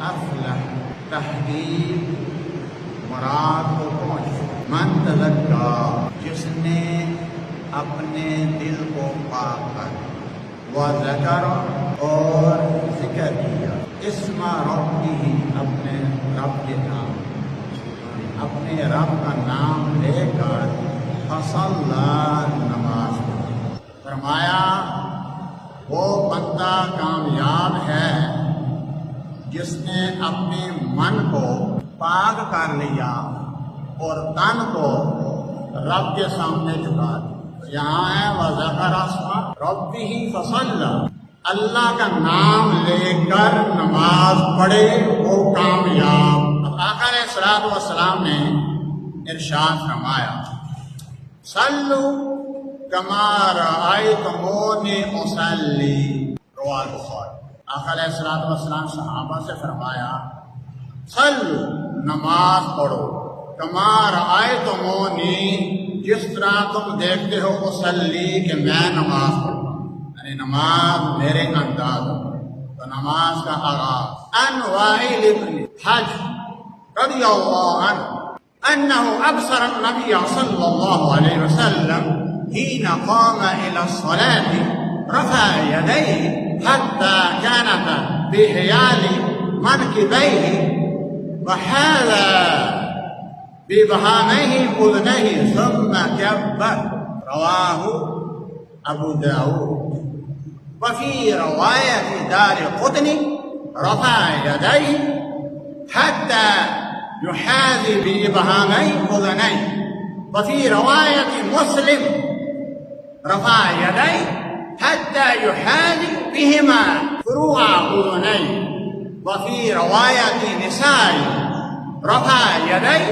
افلح، تحقیق مراد کو پہنچ، من تزکا، جس نے اپنے دل کو پاک کر، وذکر، اور ذکر کیا، اسم ربہ، اپنے رب کے نام، اپنے رب کا نام لے کر فصلی، نماز پڑھی۔ فرمایا وہ بندہ کامیاب ہے جس نے اپنے من کو پاک کر لیا اور تن کو رب کے سامنے جھکا دیا۔ یہاں ہے وذکر اسم ربہ فصلی، اللہ کا نام لے کر نماز پڑھے وہ کامیاب۔ اب آقا علیہ الصلوۃ والسلام نے ارشاد فرمایا صلو کما رأیتمونی اصلی، رواه البخاری۔ آقا علیہ الصلوۃ والسلام صحابہ سے فرمایا صلو، نماز پڑھو، کما رأیتمونی، جس طرح تم دیکھتے ہو، اصلی، کہ میں نماز پڑھتا ہوں، یعنی نماز میرے انداز ہو۔ تو نماز کا آغاز ان وائل بن حجر رضی اللہ عنہ انه ابصر النبي صلى الله عليه وسلم حين قام الى الصلاة رفع يديه حتى كانت بحيال منكبيه وحاذا بإبهاميه أذنيه ثم كبر، رواه ابو داود۔ وفي رواية دارقطني رفع يديه حتى يحاذي بإبهامي أذنيه، وفي رواية مسلم رفع يديه حتى يحاذي بهما فروع أذنيه، وفي رواية نسائي رفع يديه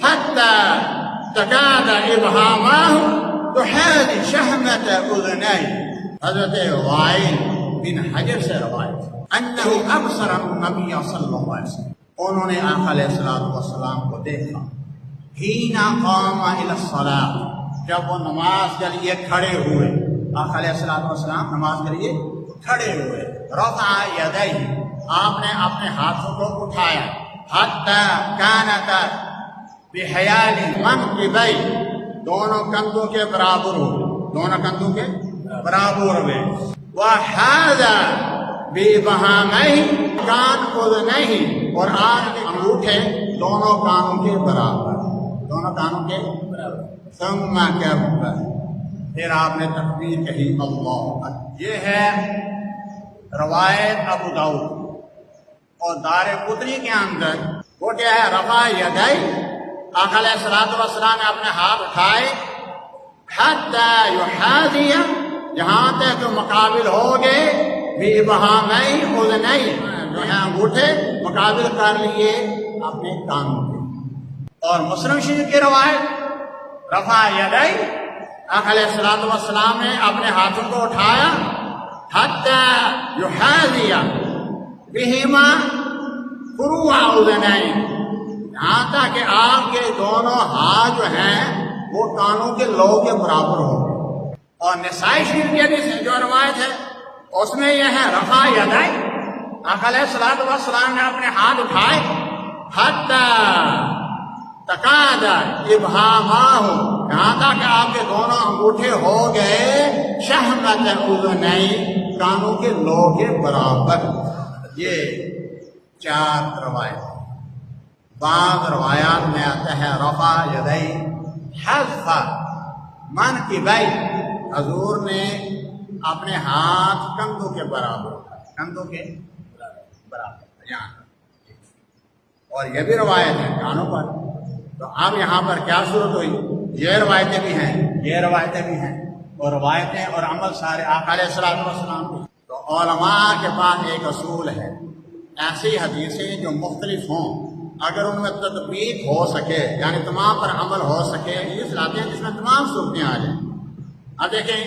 حتى تكاد إبهاماه تحاذي شحمة أذنيه۔ حضرت وائل بن حجر سے روایت انه ابصر النبی صلی اللہ علیہ وسلم، انہوں نے آقا علیہ السلام کو دیکھا، حین قام الی الصلاۃ، جب وہ نماز کے لیے کھڑے ہوئے، آقا علیہ السلام نماز کے لیے کھڑے ہوئے، رفع یدیہ، آپ نے اپنے ہاتھوں کو اٹھایا، حتی کانت بحیال منکبیہ، دونوں کندھوں کے برابر ہوئے، دونوں کندھوں کے برابر ہوئے، وحاذا بإبهاميه، کان اذنیہ، اور آن کے انگوٹھے دونوں کانوں کے برابر، دونوں کانوں کے برابر، ثم کبر، پھر آپ نے تکبیر کہی، اللہ اکبر۔ یہ ہے روایت ابو داؤد اور دارقطنی کے اندر، وہ کیا ہے، رفع یدیہ، آقا علیہ الصلوۃ والسلام نے اپنے ہاتھ اٹھائے، حتی یحاذی، جہاں تک جو مقابل ہو گئے، بإبہامی اذنیہ، جو ہے انگوٹھے مقابل کر لیے اپنے کانوں کے۔ اور مسلم شریف کی روایت رفع یدیہ، آقا علیہ الصلوۃ والسلام نے اپنے ہاتھوں کو اٹھایا، حتی یحاذی بہما فروع اذنیہ، یہاں تک کہ آپ کے دونوں ہاتھ جو ہیں وہ کانوں کے لو کے برابر ہو گئے۔ اور نسائی شریف کی حدیث جو روایت ہے اس میں یہ ہے رفع یدیہ، آقا علیہ الصلوۃ والسلام نے اپنے ہاتھ اٹھائے، حتی تکاد ابہاماہ، یہاں تک کہ آپ کے دونوں انگوٹھے ہو گئے، شحمۃ اذنیہ، کانوں کے لو کے برابر۔ یہ چار روایت۔ بعض روایات میں آتا ہے رفع یدیہ حذف منکبیہ، حضور نے اپنے ہاتھ کندھوں کے برابر، کندھوں کے برابر یہاں، اور یہ بھی روایت ہے کانوں پر۔ تو اب یہاں پر کیا صورت ہوئی، یہ روایتیں بھی ہیں، یہ روایتیں بھی ہیں، اور روایتیں اور عمل سارے آقا علیہ الصلوۃ والسلام کے۔ تو علماء کے پاس ایک اصول ہے، ایسی حدیثیں جو مختلف ہوں، اگر ان میں تطبیق ہو سکے، یعنی تمام پر عمل ہو سکے، یہ لاتے ہیں جس میں تمام صورتیں آ جائیں۔ اب دیکھیں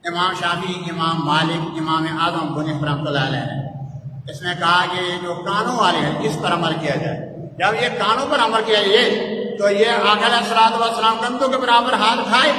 امام شافعی، امام مالک، امام اعظم ابو حنیفہ رحمۃ اللہ علیہ نے اس نے کہا کہ جو کانوں والے ہیں اس پر عمل کیا جائے۔ جب یہ کانوں پر عمل کیا جائے تو یہ آقا علیہ الصلوۃ والسلام کندھوں کے برابر ہاتھ اٹھائے،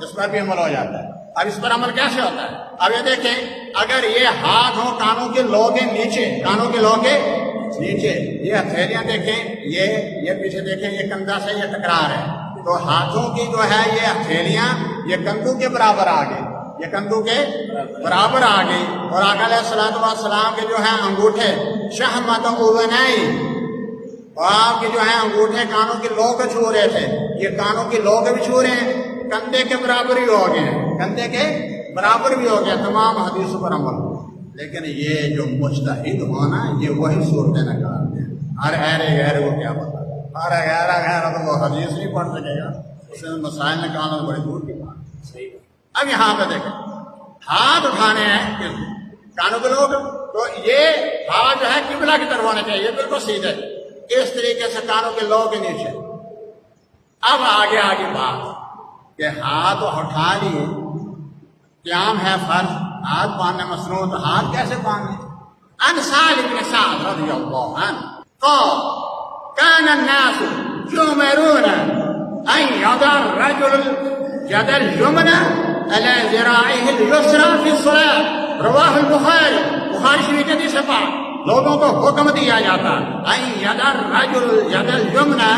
اس پر بھی عمل ہو جاتا ہے۔ اب اس پر عمل کیسے ہوتا ہے؟ اب یہ دیکھیں، اگر یہ ہاتھ ہو کانوں کے لو کے نیچے، کانوں کے لو کے نیچے، یہ ہتھیلیاں دیکھیں، یہ پیچھے دیکھیں، یہ کندھا سے یہ ٹکرار ہے، تو ہاتھوں کی جو ہے یہ ہتھیلیاں یہ کندھوں کے برابر آ گئی، یہ کندھوں کے برابر آ گئی، اور آقا علیہ الصلوۃ والسلام کے جو ہیں انگوٹھے شہمت اذنئی، اور آپ کے جو ہیں انگوٹھے کانوں کی لوگ چھو رہے تھے، یہ کانوں کی لوگ بھی چھو رہے ہیں، کندھے کے برابر ہی ہو گئے، کندھے کے برابر بھی ہو گیا، تمام حدیثوں پر عمل ہو۔ لیکن یہ جو مجتہد ہونا یہ وہی صورتیں نکالتے ہیں، ہر غیر کو کیا پتا، ہر غیر تو وہ حدیث نہیں پڑھ سکے گا، اس میں مسائل نکالنا بڑی دور کی بات۔ اب یہاں پہ دیکھیں، ہاتھ اٹھانے ہیں کانوں کے لوگ، تو یہ ہاتھ جو ہے قبلہ کی طرف ہونا چاہیے، بالکل سیدھے، اس طریقے سے کانوں کے لوگ کے نیچے۔ اب آگے بات کہ ہاتھ اٹھا لیے، قیام ہے فرض، ہاتھ باندھنا مسنون، تو ہاتھ کیسے باندھنے؟ ان سعد بن سعد رضی اللہ عنہ قال كان الناس يؤمرون ان يضع الرجل يد اليمنى على ذراعه اليسرى في الصلاة، رواہ البخاری، بخاری شریف کے حدیث ہے، لوگوں کو حکم دیا جاتا ان يضع الرجل يد اليمنى،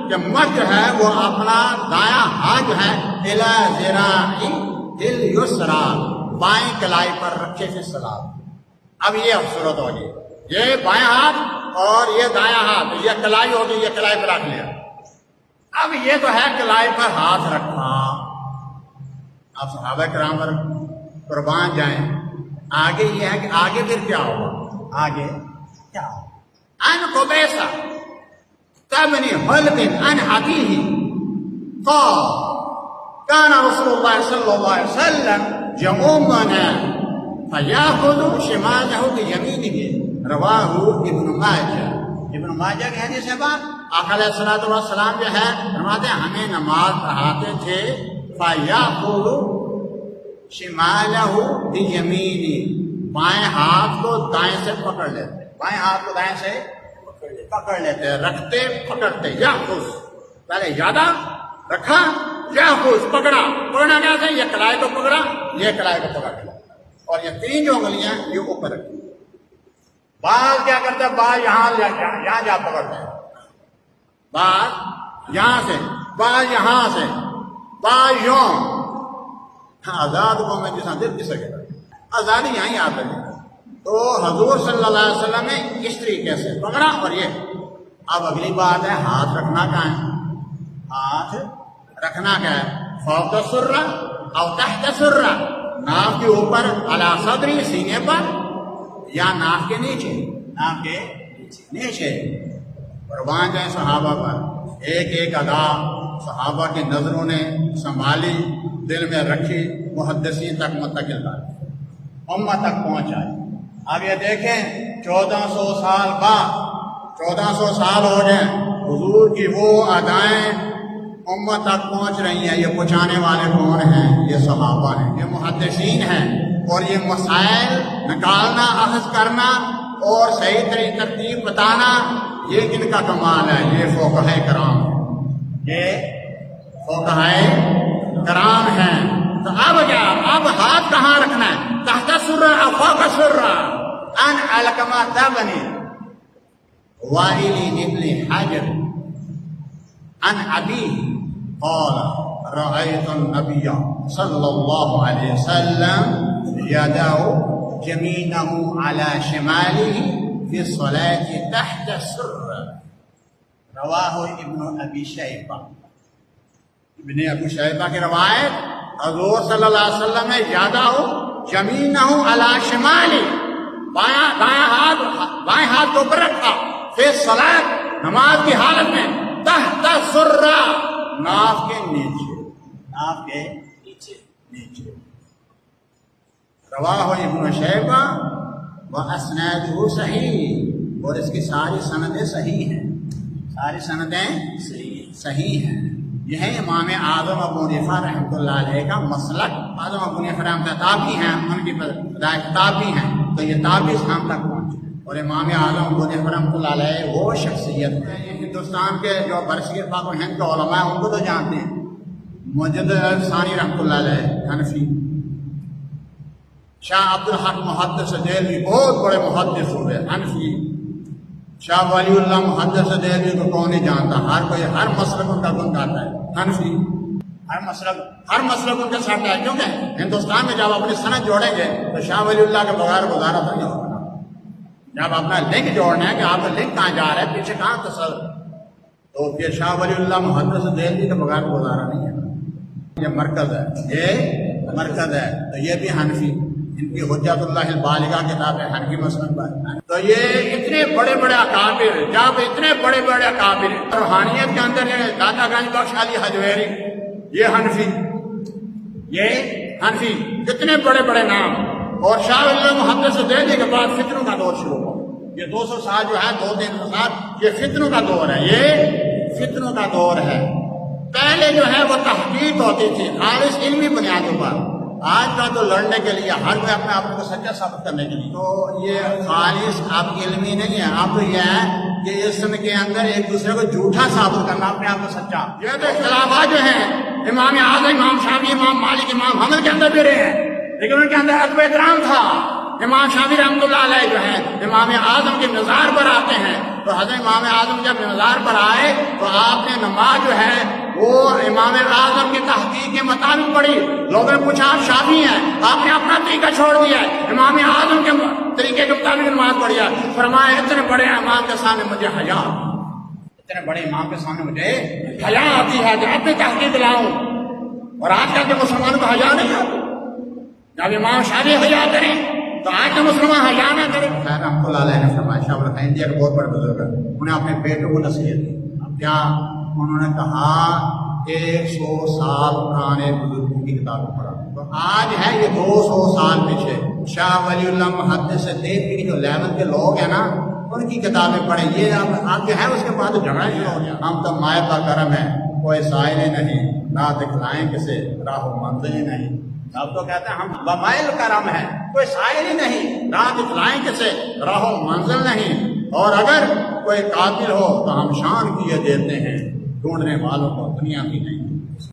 کہ مرد جو ہے وہ اپنا دایاں ہاتھ جو ہے الى ذراعه اليسرى، بائیں کلائی پر رکھے تھے صلاۃ۔ اب یہ صورت ہوگی، یہ بائیں ہاتھ اور یہ دایاں ہاتھ، یہ کلائی ہوگی، یہ کلائی پر رکھ لیا۔ اب یہ تو ہے کلائی پر ہاتھ رکھنا، اب صحابہ کرام پر قربان جائیں، آگے یہ ہے کہ آگے پھر کیا ہوگا، آگے کیا ہوگا؟ ان قبیصہ تبنی حلب ان ابیہ قال كان رسول الله صلى الله عليه وسلم يؤمنا فيأخذ شماله بيمينه، رواہ ابن ماجہ کی حدیث ہے۔ بات آقا علیہ الصلوۃ والسلام جو ہے فرماتے ہیں ہمیں نماز پڑھاتے تھے، فیأخذ شماله بيمينه، بائیں ہاتھ کو دائیں سے پکڑ لیتے، بائیں ہاتھ کو دائیں سے پکڑ لیتے، رکھتے پکڑتے، یاخذ، پہلے یادہ رکھا، یاخذ پکڑا، پکڑنا کیا تھا، یہ کلائی کو پکڑا، یہ کلائی کو پکڑ لیا، اور یہ تین جو انگلیاں یہ اوپر رکھی۔ بعض کیا کرتے ہیں، بعض یہاں جا پکڑتے ہیں، بعض یہاں سے، بعض یہاں سے، بعض یوں، آزاد کو میں جسا دل کسے کہتا ہے، آزادی یہاں آ گئی۔ تو حضور صلی اللہ علیہ وسلم نے اس طریقے سے پکڑا، اور یہ اب اگلی بات ہے ہاتھ رکھنا کہاں ہے، ہاتھ رکھنا کیا ہے، فوق السرہ او تحت السرہ، ناف کے اوپر علی صدری، سینے پر، یا ناف کے نیچے، ناف کے نیچے۔ قربان جائیں صحابہ پر، ایک ایک ادا صحابہ کی نظروں نے سنبھالی، دل میں رکھی، محدثین تک منتقل کر، امت تک پہنچائی۔ اب یہ دیکھیں 1400 سال بعد، 1400 سال ہو گئے، حضور کی وہ ادائیں امت تک پہنچ رہی ہیں۔ یہ پہنچانے والے کون ہیں؟ یہ صحابہ ہیں، یہ محدثین ہیں، اور یہ مسائل نکالنا، اخذ کرنا اور صحیح ترتیب بتانا، یہ کن کا کمال ہے؟ یہ فقہائے کرام، یہ فقہائے کرام ہیں۔ تو اب کیا، اب ہاتھ کہاں رکھنا ہے؟ تحت السرہ او فوق السرہ؟ ان علقمہ تبنی وائل ابن حجر عن أبيه قال رأيت النبي صلى الله عليه وسلم يدع يمينه على شماله في الصلاة تحت السرة، رواه ابن أبي شيبة۔ ابن ابو شیبہ کی روایت، حضور صلی اللہ علیہ وسلم نے یدع یمینہ علی شمالی، بائیں ہاتھ کو اوپر رکھا، فی الصلاة، نماز کی حالت میں، تحت السرہ، ناف کے نیچے، ناف کے نیچے۔ رواہ ابن شیبہ واسنادہ صحیح، اور اس کی ساری سندیں صحیح ہیں، ساری سندیں صحیح ہیں۔ یہ ہے امام اعظم ابو حنیفہ رحمۃ اللہ علیہ کا مسلک۔ اعظم ابو حنیفہ رحمۃ اللہ تابعی ہیں، ان کی تابعی ہیں، تو یہ تابعی ہم تک پہنچے، اور امام اعظم ابو حنیفہ رحمۃ اللہ علیہ وہ شخصیت ہے۔ ہندوستان کے جو برصغیر پاک و ہند کے علماء ہیں ان کو تو جانتے ہیں، مجدد ثانی رحمۃ اللہ علیہ حنفی، شاہ عبد الحق محدث دہلوی بہت بڑے محدث ہوئے حنفی، شاہ ولی اللہ محدث دہلوی کو کون نہیں جانتا؟ ہر کوئی ہر مسلک ان کا گن گاتا ہے، حنفی ہر مسلک ان کے ساتھ ہے، کیونکہ ہندوستان میں جب اپنی سند جوڑیں گے تو شاہ ولی اللہ کے بغیر گزارا تو نہیں ہوگا۔ جب اپنا لنک جوڑنا ہے کہ آپ کا لنک کہاں جا رہا ہے، پیچھے کہاں تصل، تو پھر شاہ ولی اللہ محدث دہلوی کے بغیر گزارا نہیں ہے۔ یہ مرکز ہے، یہ مرکز ہے، تو یہ بھی حنفی، ان کی حجت اللہ البالغہ کتاب ہے حنفی مسلک پر۔ تو یہ اتنے بڑے بڑے اکابر، جب اتنے بڑے بڑے اکابر روحانیت کے اندر ہے، داتا گنج بخش علی حجویری یہ حنفی، یہ حنفی، کتنے بڑے بڑے نام۔ اور شاہ ولی اللہ محدث دہلوی کے بعد فتنوں کا دور شروع ہوا۔ یہ 200 سال جو ہے، 200-300 سال یہ فتنوں کا دور ہے، یہ فتنوں کا دور ہے۔ پہلے جو ہے وہ تحقیق ہوتی تھی خالص علمی بنیادوں پر، آج کا تو لڑنے کے لیے ہر کوئی اپنے آپ کو سچا ثابت کرنے کے لیے، تو یہ خالص آپ علمی نہیں ہے، آپ کو یہ ہے کہ اسم کے اندر ایک دوسرے کو جھوٹا ثابت کرنا، اپنے آپ کو سچا۔ یہ تو اختلافات جو ہیں امام اعظم، امام شافعی، امام مالک، امام حنبل کے اندر بھی رہے ہیں، لیکن ان کے اندر ادب احترام تھا۔ امام شافعی رحمۃ اللہ علیہ جو ہیں امام اعظم کے مزار پر آتے ہیں، تو حضرت امام اعظم جب مزار پر آئے تو آپ نے نماز جو ہے وہ امام اعظم کی تحقیق کے مطابق پڑھی۔ لوگوں نے پوچھا آپ شافعی ہیں، آپ نے اپنا طریقہ چھوڑ دیا ہے، امام اعظم کے طریقے کے مطابق نماز پڑھی ہے۔ فرمایا اتنے بڑے امام کے سامنے مجھے حیا، اتنے بڑے امام کے سامنے مجھے حیا آتی ہے کہ اپنی تحقیق لاؤں، اور آج کل کے مسلمانوں کو حیا نہیں آتی۔ جب امام شافعی حیا کریں تو آج کا مسلمان حیا نہ کرے۔ خیر رحمۃ اللہ علیہ نے فرمایا، شاہ ولی اللہ انڈیا کے بہت بڑے بزرگ ہیں، انہیں اپنے بیٹوں کو نصیحت دی۔ اب کیا انہوں نے کہا 100 سال پرانے بزرگوں کی کتابیں پڑھا، تو آج ہے یہ 200 سال پیچھے۔ شاہ ولی اللہ محدث دہلوی کے جو لیول کے لوگ ہیں نا، ان کی کتابیں پڑھیں، یہ آپ جو ہے اس کے بعد جھگڑا شروع ہو گیا۔ ہم تو مائے کا کرم ہے، کوئی سائل نہیں، نہ دکھلائیں کسے راہ و منزل نہیں۔ اب تو کہتے ہیں ہم بمائل کرم ہے، کوئی سائل ہی نہیں، راہ دکھلائیں کسے راہ و منزل نہیں، اور اگر کوئی قاتل ہو تو ہم شان کیے دیتے ہیں، ڈھونڈنے والوں کو دنیا کی نہیں۔